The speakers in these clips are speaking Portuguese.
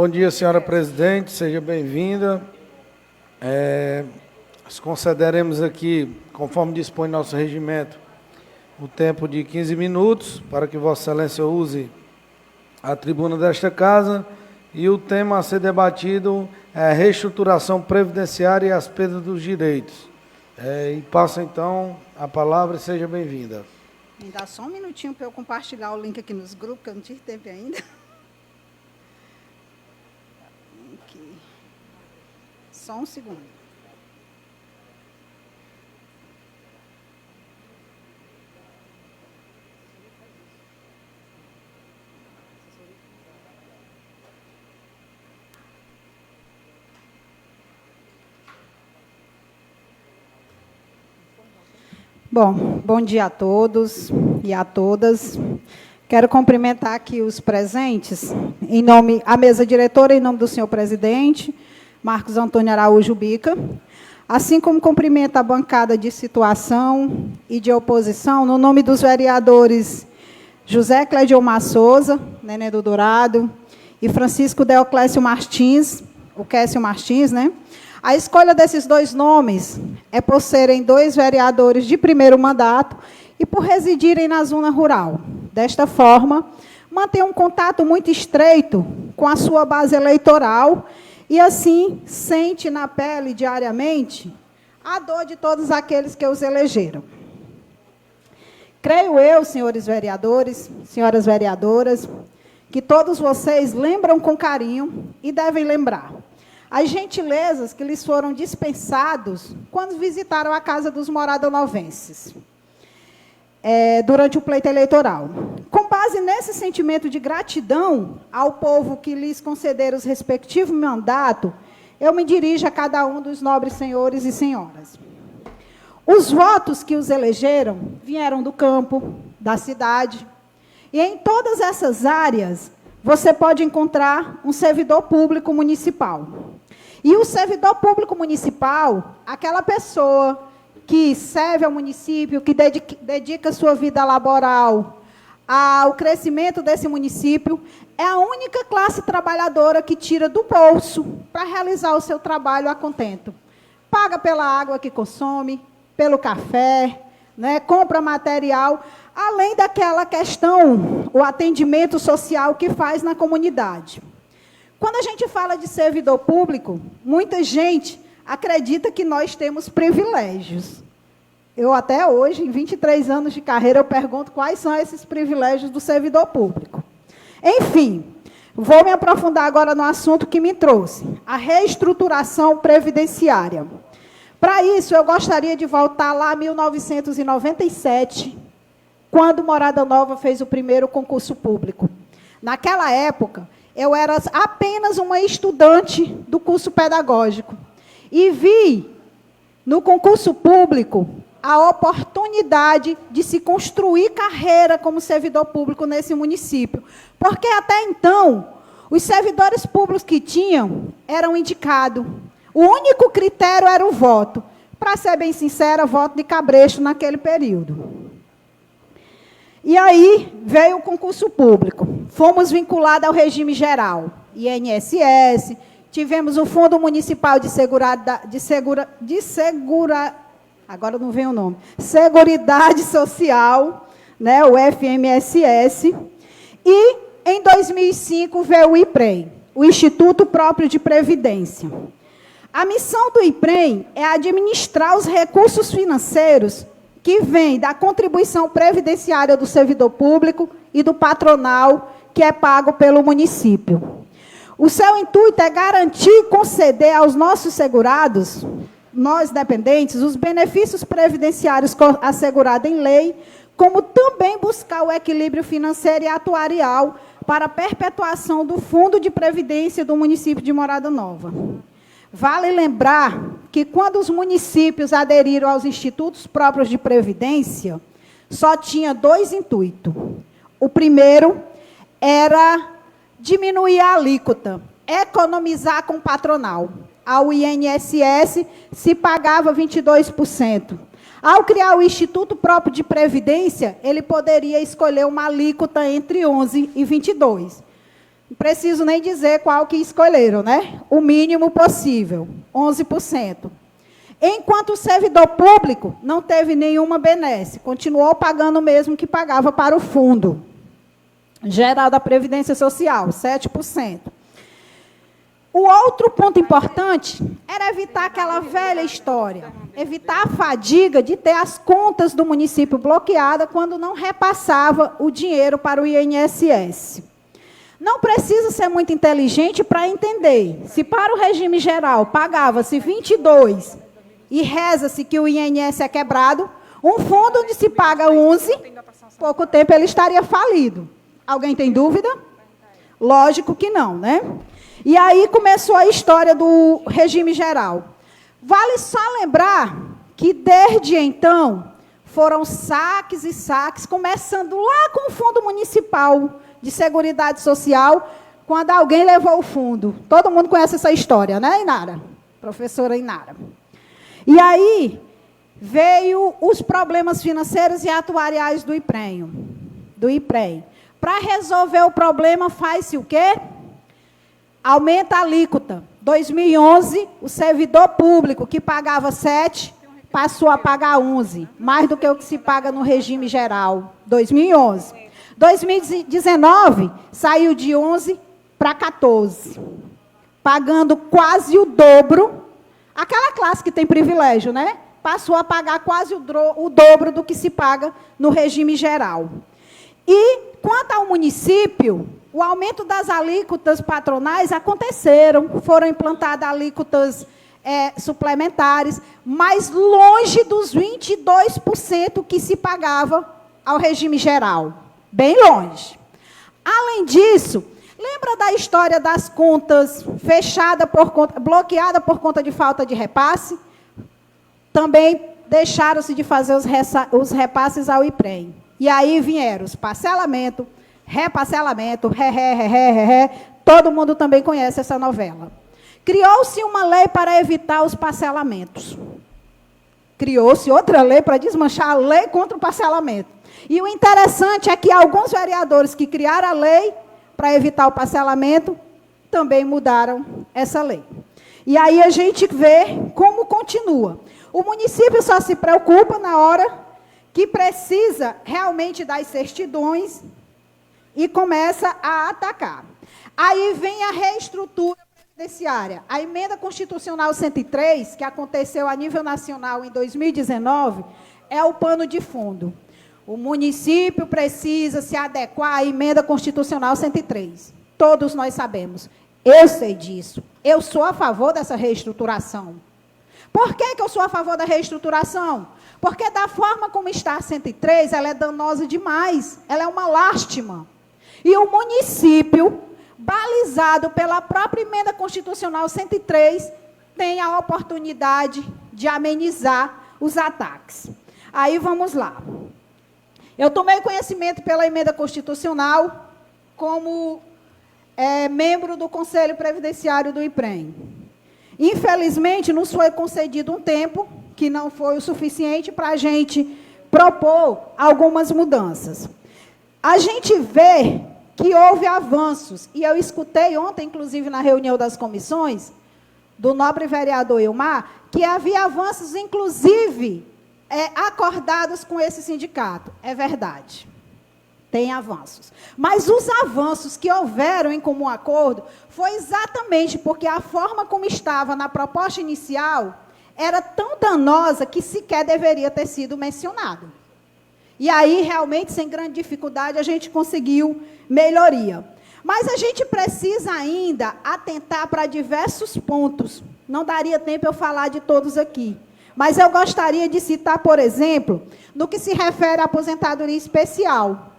Bom dia, senhora presidente, seja bem-vinda. Concederemos aqui, conforme dispõe nosso regimento, o tempo de 15 minutos, para que Vossa Excelência use a tribuna desta casa, e o tema a ser debatido é a reestruturação previdenciária e as perdas dos direitos. E passo, então, a palavra e seja bem-vinda. Me dá só um minutinho para eu compartilhar o link aqui nos grupos, que eu não tive tempo ainda. Aqui. Só um segundo. Bom dia a todos e a todas. Quero cumprimentar aqui os presentes, em nome, a mesa diretora, em nome do senhor presidente, Marcos Antônio Araújo Bica, assim como cumprimento a bancada de situação e de oposição, no nome dos vereadores José Cleidiomar Souza, Nenê do Dourado, e Francisco Deoclésio Martins, o Kécio Martins, né? A escolha desses dois nomes é por serem dois vereadores de primeiro mandato e por residirem na zona rural. Desta forma, mantém um contato muito estreito com a sua base eleitoral e, assim, sente na pele diariamente a dor de todos aqueles que os elegeram. Creio eu, senhores vereadores, senhoras vereadoras, que todos vocês lembram com carinho e devem lembrar as gentilezas que lhes foram dispensados quando visitaram a casa dos moradonovenses, durante o pleito eleitoral. Com base nesse sentimento de gratidão ao povo que lhes concederam os respectivos mandatos, eu me dirijo a cada um dos nobres senhores e senhoras. Os votos que os elegeram vieram do campo, da cidade, e em todas essas áreas você pode encontrar um servidor público municipal. E o servidor público municipal, aquela pessoa que serve ao município, que dedica sua vida laboral ao crescimento desse município, é a única classe trabalhadora que tira do bolso para realizar o seu trabalho a contento. Paga pela água que consome, pelo café, né, compra material, além daquela questão, o atendimento social que faz na comunidade. Quando a gente fala de servidor público, muita gente acredita que nós temos privilégios. Eu até hoje, em 23 anos de carreira, eu pergunto quais são esses privilégios do servidor público. Enfim, vou me aprofundar agora no assunto que me trouxe, a reestruturação previdenciária. Para isso, eu gostaria de voltar lá a 1997, quando Morada Nova fez o primeiro concurso público. Naquela época, eu era apenas uma estudante do curso pedagógico e vi no concurso público a oportunidade de se construir carreira como servidor público nesse município, porque até então os servidores públicos que tinham eram indicados. O único critério era o voto. Para ser bem sincera, voto de cabresto naquele período. E aí veio o concurso público. Fomos vinculados ao regime geral, INSS, tivemos o Fundo Municipal de agora não vem o nome, Seguridade Social, né, o FMSS, e em 2005 veio o IPREM, o Instituto Próprio de Previdência. A missão do IPREM é administrar os recursos financeiros que vêm da contribuição previdenciária do servidor público e do patronal, que é pago pelo município. O seu intuito é garantir e conceder aos nossos segurados, nós dependentes, os benefícios previdenciários assegurados em lei, como também buscar o equilíbrio financeiro e atuarial para a perpetuação do Fundo de Previdência do município de Morada Nova. Vale lembrar que, quando os municípios aderiram aos institutos próprios de previdência, só tinha dois intuitos. O primeiro era diminuir a alíquota, economizar com o patronal. Ao INSS se pagava 22%. Ao criar o Instituto Próprio de Previdência, ele poderia escolher uma alíquota entre 11% e 22%. Não preciso nem dizer qual que escolheram, né? O mínimo possível, 11%. Enquanto o servidor público não teve nenhuma benesse, continuou pagando o mesmo que pagava para o Fundo Geral da Previdência Social, 7%. O outro ponto importante era evitar aquela velha história, evitar a fadiga de ter as contas do município bloqueadas quando não repassava o dinheiro para o INSS. Não precisa ser muito inteligente para entender. Se para o regime geral pagava-se 22 e reza-se que o INSS é quebrado, um fundo onde se paga 11, pouco tempo ele estaria falido. Alguém tem dúvida? Lógico que não, né? E aí começou a história do regime geral. Vale só lembrar que, desde então, foram saques e saques, começando lá com o Fundo Municipal de Seguridade Social, quando alguém levou o fundo. Todo mundo conhece essa história, né, Inara? Professora Inara. E aí veio os problemas financeiros e atuariais do IPREM. Para resolver o problema, faz-se o quê? Aumenta a alíquota. 2011, o servidor público que pagava 7, passou a pagar 11, mais do que o que se paga no regime geral. 2011. 2019, saiu de 11 para 14, pagando quase o dobro. Aquela classe que tem privilégio, né? Passou a pagar quase o dobro do que se paga no regime geral. E, quanto ao município, o aumento das alíquotas patronais aconteceram, foram implantadas alíquotas suplementares, mas longe dos 22% que se pagava ao regime geral. Bem longe. Além disso, lembra da história das contas fechadas bloqueadas por conta de falta de repasse? Também deixaram-se de fazer os repasses ao IPREM. E aí vieram os parcelamento, reparcelamento, todo mundo também conhece essa novela. Criou-se uma lei para evitar os parcelamentos. Criou-se outra lei para desmanchar a lei contra o parcelamento. E o interessante é que alguns vereadores que criaram a lei para evitar o parcelamento também mudaram essa lei. E aí a gente vê como continua. O município só se preocupa na hora que precisa realmente das certidões e começa a atacar. Aí vem a reestrutura previdenciária. A emenda constitucional 103, que aconteceu a nível nacional em 2019, é o pano de fundo. O município precisa se adequar à emenda constitucional 103. Todos nós sabemos. Eu sei disso. Eu sou a favor dessa reestruturação. Por que eu sou a favor da reestruturação? Porque da forma como está a 103, ela é danosa demais. Ela é uma lástima. E o município, balizado pela própria emenda constitucional 103, tem a oportunidade de amenizar os ataques. Aí vamos lá. Eu tomei conhecimento pela emenda constitucional como membro do Conselho Previdenciário do IPREM. Infelizmente, nos foi concedido um tempo que não foi o suficiente para a gente propor algumas mudanças. A gente vê que houve avanços, e eu escutei ontem, inclusive, na reunião das comissões, do nobre vereador Ilmar, que havia avanços, inclusive, acordados com esse sindicato. É verdade. Tem avanços. Mas os avanços que houveram em comum acordo foi exatamente porque a forma como estava na proposta inicial era tão danosa que sequer deveria ter sido mencionado. E aí, realmente, sem grande dificuldade, a gente conseguiu melhoria. Mas a gente precisa ainda atentar para diversos pontos. Não daria tempo eu falar de todos aqui. Mas eu gostaria de citar, por exemplo, no que se refere à aposentadoria especial.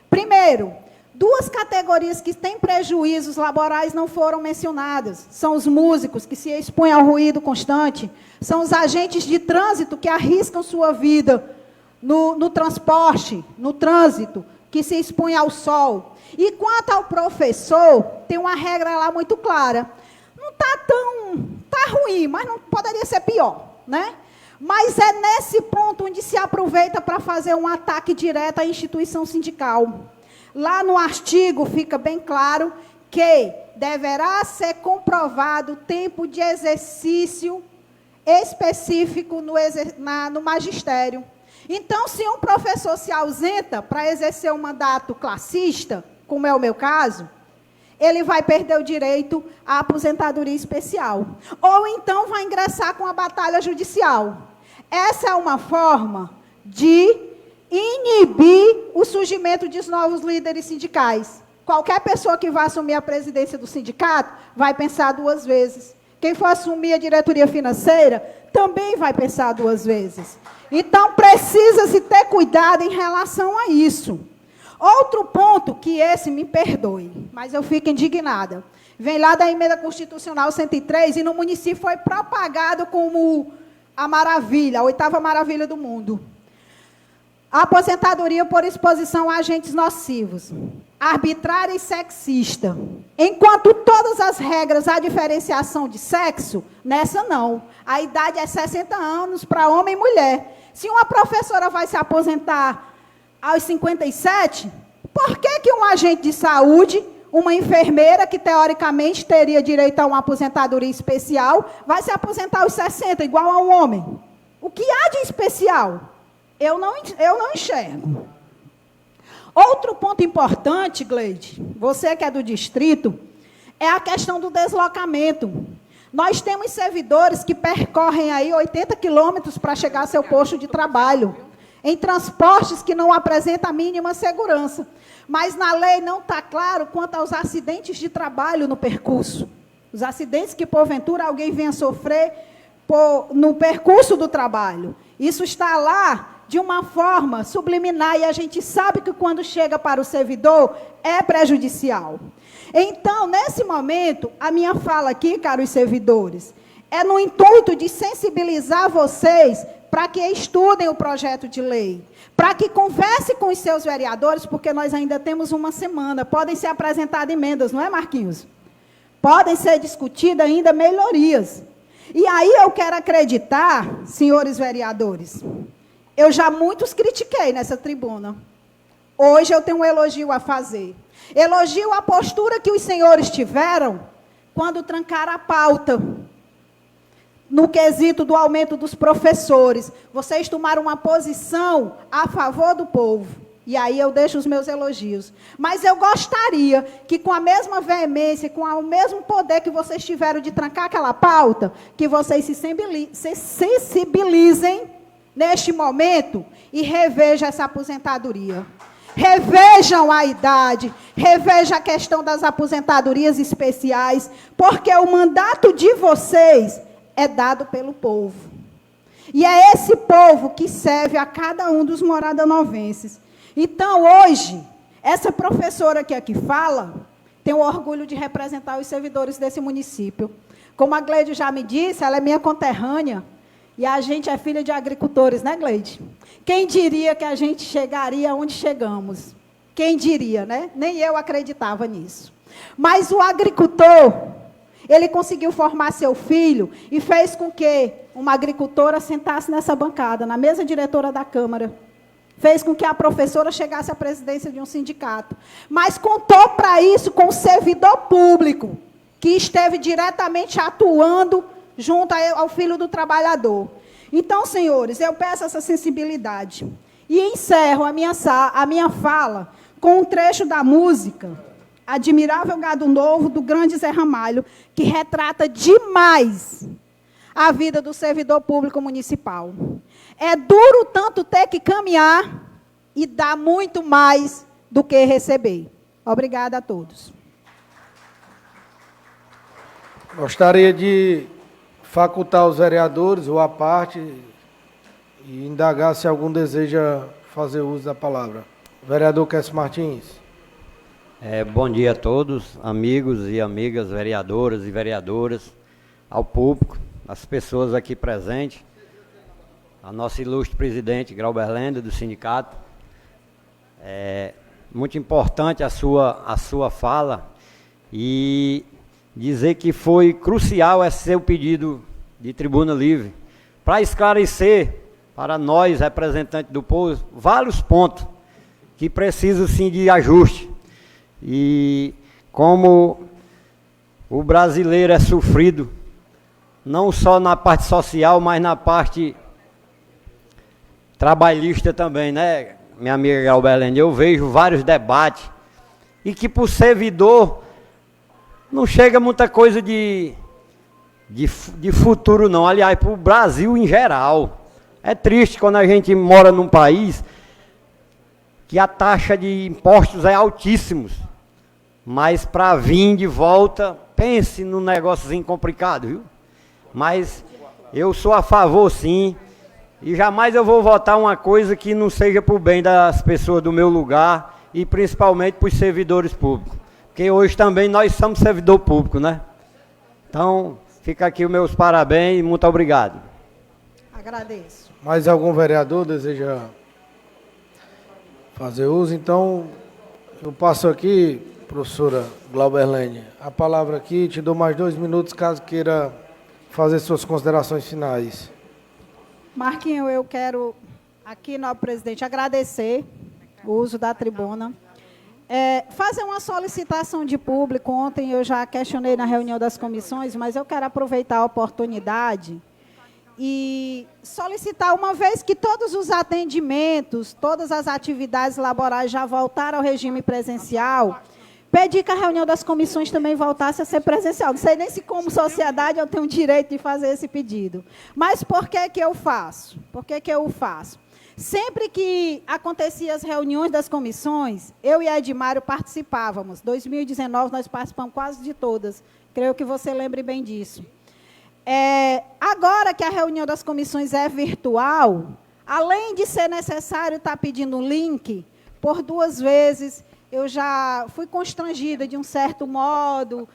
Primeiro, duas categorias que têm prejuízos laborais não foram mencionadas. São os músicos, que se expõem ao ruído constante. São os agentes de trânsito, que arriscam sua vida no transporte, no trânsito, que se expõem ao sol. E quanto ao professor, tem uma regra lá muito clara. Não está ruim, mas não poderia ser pior, né? Mas é nesse ponto onde se aproveita para fazer um ataque direto à instituição sindical. Lá no artigo fica bem claro que deverá ser comprovado o tempo de exercício específico no magistério. Então, se um professor se ausenta para exercer um mandato classista, como é o meu caso, ele vai perder o direito à aposentadoria especial. Ou então vai ingressar com a batalha judicial. Essa é uma forma de inibir o surgimento de novos líderes sindicais. Qualquer pessoa que vá assumir a presidência do sindicato vai pensar duas vezes. Quem for assumir a diretoria financeira também vai pensar duas vezes. Então, precisa-se ter cuidado em relação a isso. Outro ponto, que esse me perdoe, mas eu fico indignada. Vem lá da Emenda Constitucional 103 e no município foi propagado como a maravilha, a 8ª maravilha do mundo. A aposentadoria por exposição a agentes nocivos, arbitrária e sexista. Enquanto todas as regras há diferenciação de sexo, nessa não. A idade é 60 anos para homem e mulher. Se uma professora vai se aposentar aos 57, por que um agente de saúde, uma enfermeira que teoricamente teria direito a uma aposentadoria especial, vai se aposentar aos 60, igual a um homem? O que há de especial? Eu não enxergo. Outro ponto importante, Gleide, você que é do distrito, é a questão do deslocamento. Nós temos servidores que percorrem aí 80 quilômetros para chegar ao seu posto de trabalho, em transportes que não apresentam a mínima segurança. Mas na lei não está claro quanto aos acidentes de trabalho no percurso. Os acidentes que, porventura, alguém venha sofrer no percurso do trabalho. Isso está lá de uma forma subliminar, e a gente sabe que quando chega para o servidor, é prejudicial. Então, nesse momento, a minha fala aqui, caros servidores, é no intuito de sensibilizar vocês para que estudem o projeto de lei, para que conversem com os seus vereadores, porque nós ainda temos uma semana, podem ser apresentadas emendas, não é, Marquinhos? Podem ser discutidas ainda melhorias. E aí eu quero acreditar, senhores vereadores, eu já muitos critiquei nessa tribuna. Hoje eu tenho um elogio a fazer. Elogio a postura que os senhores tiveram quando trancaram a pauta no quesito do aumento dos professores. Vocês tomaram uma posição a favor do povo. E aí eu deixo os meus elogios. Mas eu gostaria que, com a mesma veemência, com o mesmo poder que vocês tiveram de trancar aquela pauta, que vocês se sensibilizem neste momento e revejam essa aposentadoria. Revejam a idade, revejam a questão das aposentadorias especiais, porque o mandato de vocês é dado pelo povo. E é esse povo que serve a cada um dos moradanovenses. Então, hoje, essa professora que aqui fala, tem o orgulho de representar os servidores desse município. Como a Gleide já me disse, ela é minha conterrânea, e a gente é filha de agricultores, né, Gleide? Quem diria que a gente chegaria onde chegamos? Quem diria, né? Nem eu acreditava nisso. Mas o agricultor, ele conseguiu formar seu filho e fez com que uma agricultora sentasse nessa bancada, na mesa diretora da Câmara. Fez com que a professora chegasse à presidência de um sindicato. Mas contou para isso com o servidor público, que esteve diretamente atuando junto ao filho do trabalhador. Então, senhores, eu peço essa sensibilidade. E encerro a minha fala com um trecho da música Admirável Gado Novo, do grande Zé Ramalho, que retrata demais a vida do servidor público municipal. É duro tanto ter que caminhar e dar muito mais do que receber. Obrigada a todos. Gostaria de facultar os vereadores, ou a parte, e indagar se algum deseja fazer uso da palavra. Vereador Cássio Martins. Bom dia a todos, amigos e amigas, vereadoras e vereadoras, ao público, às pessoas aqui presentes, a nossa ilustre presidente, Grauber Lenda, do sindicato. Muito importante a sua fala, e dizer que foi crucial esse seu pedido de tribuna livre, para esclarecer para nós, representantes do povo, vários pontos que precisam sim de ajuste. E como o brasileiro é sofrido, não só na parte social, mas na parte trabalhista também, né, minha amiga Galberlene? Eu vejo vários debates, e que por servidor não chega muita coisa de futuro não, aliás, para o Brasil em geral. É triste quando a gente mora num país que a taxa de impostos é altíssimos, mas para vir de volta, pense num negóciozinho complicado, viu? Mas eu sou a favor sim, e jamais eu vou votar uma coisa que não seja para o bem das pessoas do meu lugar, e principalmente para os servidores públicos, porque hoje também nós somos servidor público, né? Então, fica aqui os meus parabéns e muito obrigado. Agradeço. Mais algum vereador deseja fazer uso? Então, eu passo aqui, professora Glauberlene, a palavra aqui, te dou mais 2 minutos, caso queira fazer suas considerações finais. Marquinho, eu quero aqui, nobre presidente, agradecer o uso da tribuna. Fazer uma solicitação de público. Ontem eu já questionei na reunião das comissões, mas eu quero aproveitar a oportunidade e solicitar, uma vez que todos os atendimentos, todas as atividades laborais já voltaram ao regime presencial, pedir que a reunião das comissões também voltasse a ser presencial. Não sei nem se, como sociedade, eu tenho o direito de fazer esse pedido. Mas por que que eu faço? Por que que eu faço? Sempre que aconteciam as reuniões das comissões, eu e a Edmário participávamos. 2019, nós participamos quase de todas. Creio que você lembre bem disso. Agora que a reunião das comissões é virtual, além de ser necessário estar pedindo um link, por 2 vezes eu já fui constrangida de um certo modo,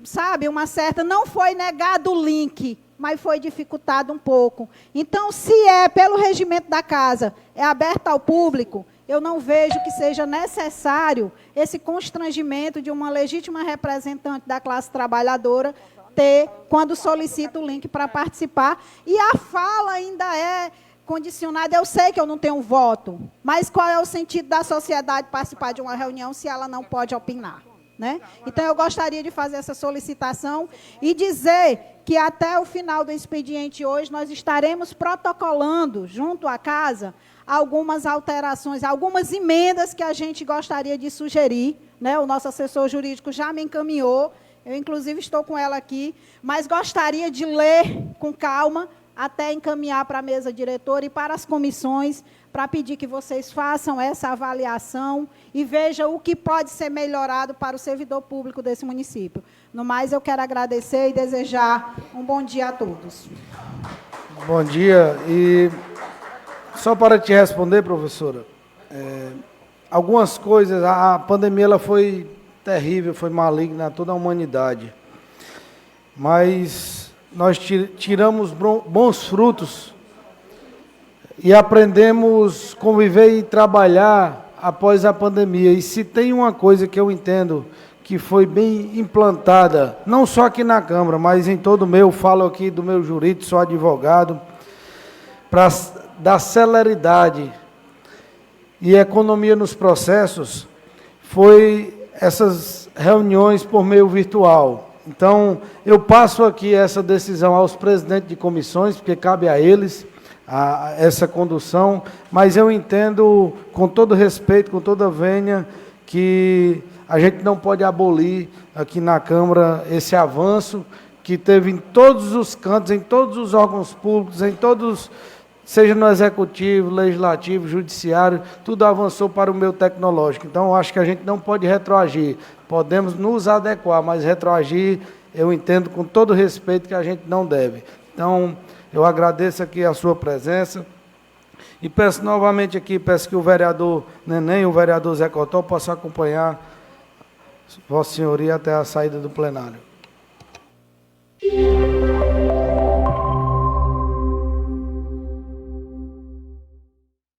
sabe, uma certa... Não foi negado o link, mas foi dificultado um pouco. Então, se é pelo regimento da casa, é aberto ao público, eu não vejo que seja necessário esse constrangimento de uma legítima representante da classe trabalhadora ter, quando solicita o link para participar, e a fala ainda é condicionada. Eu sei que eu não tenho voto, mas qual é o sentido da sociedade participar de uma reunião se ela não pode opinar, né? Então, eu gostaria de fazer essa solicitação e dizer que até o final do expediente hoje nós estaremos protocolando, junto à casa, algumas alterações, algumas emendas que a gente gostaria de sugerir, né? O nosso assessor jurídico já me encaminhou, eu, inclusive, estou com ela aqui, mas gostaria de ler com calma, até encaminhar para a mesa diretora e para as comissões, para pedir que vocês façam essa avaliação e vejam o que pode ser melhorado para o servidor público desse município. No mais, eu quero agradecer e desejar um bom dia a todos. Bom dia. E só para te responder, professora, algumas coisas, a pandemia ela foi terrível, foi maligna a toda a humanidade, mas nós tiramos bons frutos e aprendemos a conviver e trabalhar após a pandemia. E se tem uma coisa que eu entendo que foi bem implantada, não só aqui na Câmara, mas em todo o meu, falo aqui do meu jurídico, sou advogado, para dar celeridade e economia nos processos, foi essas reuniões por meio virtual. Então, eu passo aqui essa decisão aos presidentes de comissões, porque cabe a eles essa condução, mas eu entendo, com todo respeito, com toda vênia, que a gente não pode abolir aqui na Câmara esse avanço que teve em todos os cantos, em todos os órgãos públicos, em todos, seja no Executivo, Legislativo, Judiciário, tudo avançou para o meio tecnológico. Então, eu acho que a gente não pode retroagir. Podemos nos adequar, mas retroagir, eu entendo com todo respeito que a gente não deve. Então, eu agradeço aqui a sua presença e peço novamente aqui, peço que o vereador Neném e o vereador Zé Cotó possam acompanhar Vossa Senhoria até a saída do plenário.